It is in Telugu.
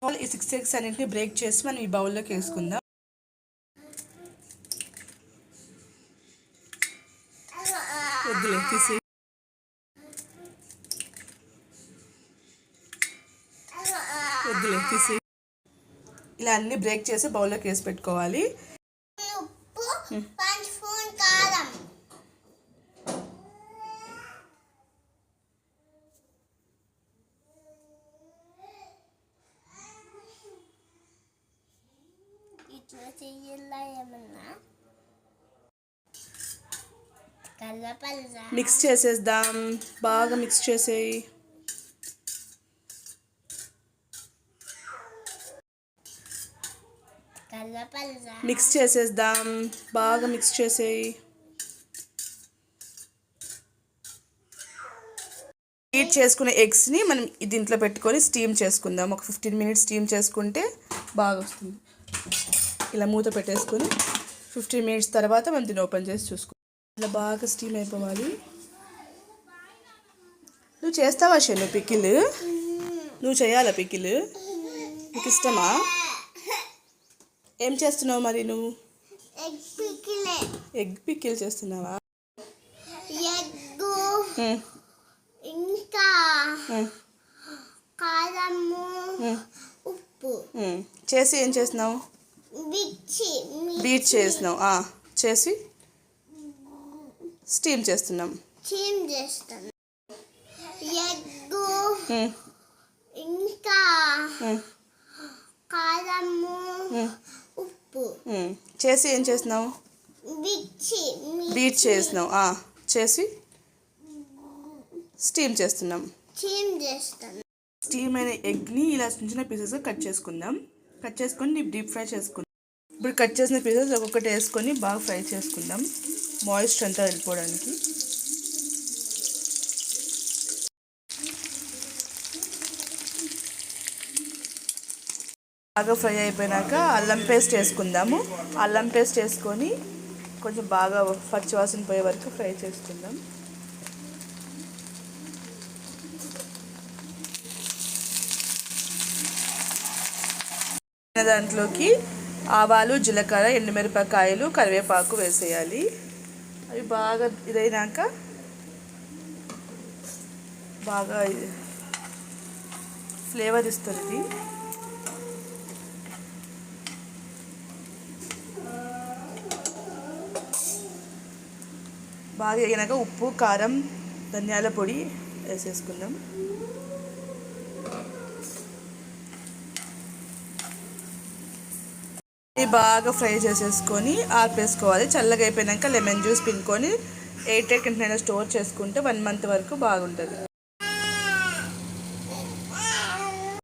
ఈ 6 eggs అన్నింటినీ బ్రేక్ చేసి మనం ఈ బౌల్లోకి వేసుకుందాం. వద్దులే తీసి ఇలా అన్ని బ్రేక్ చేసి బౌల్లోకి వేసి పెట్టుకోవాలి. మిక్స్ చేసేద్దాం. బాగా మిక్స్ చేసేయి. మిక్స్ చేసేద్దాం. బాగా మిక్స్ చేసేయి. హీట్ చేసుకునే ఎగ్స్ని మనం దీంట్లో పెట్టుకొని స్టీమ్ చేసుకుందాం. ఒక 15 minutes స్టీమ్ చేసుకుంటే బాగా వస్తుంది. ఇలా మూత పెట్టేసుకొని 15 minutes తర్వాత మనం దీన్ని ఓపెన్ చేసి చూసుకుందాం. ఇలా బాగా స్టీమ్ అయిపోవాలి. నువ్వు చేస్తావా షెను పికిల్? నువ్వు చేయాలా పికిల్? నీకు ఇష్టమా? ఏం చేస్తున్నావు మరి నువ్వు? ఎగ్ పికిల్ చేస్తున్నావా? ఇంకా కారము, ఉప్పు చేసి ఏం చేస్తున్నావు? బీట్ చేసినావు. చేసి స్టీమ్ చేస్తున్నాం. ఎగ్గు ఇంకా కారము, ఉప్పు చేసి ఏం చేస్తున్నావు? బీట్ చేసినావు. చేసి స్టీమ్ చేస్తున్నాం. స్టీమ్ అయిన ఎగ్ని ఇలా చిన్న చిన్న పీసెస్గా కట్ చేసుకుందాం. కట్ చేసుకొని డీప్ ఫ్రై చేసుకుందాం. ఇప్పుడు కట్ చేసిన పీసెస్ ఒక్కొక్కటి వేసుకొని బాగా ఫ్రై చేసుకుందాం, మాయిశ్చర్ అంతా వెళ్ళిపోవడానికి. బాగా ఫ్రై అయిపోయినాక అల్లం పేస్ట్ వేసుకుందాము. అల్లం పేస్ట్ వేసుకొని కొంచెం బాగా పచ్చివాసన పోయే వరకు ఫ్రై చేసుకుందాం. దాంట్లోకి ఆవాలు, జీలకర్ర, ఎండుమిరపకాయలు, కరివేపాకు వేసేయాలి. అవి బాగా ఇదైనాక బాగా ఫ్లేవర్ ఇస్తుంది. బాగా వేగినాక ఉప్పు, కారం, ధనియాల పొడి వేసేసుకుందాం. బాగా ఫ్రై చేసేసుకొని ఆపేసుకోవాలి. చల్లగా అయిపోయినాక లెమన్ జ్యూస్ పిండుకొని 8 కంటైనర్ స్టోర్ చేసుకుంటే 1 month వరకు బాగుంటుంది.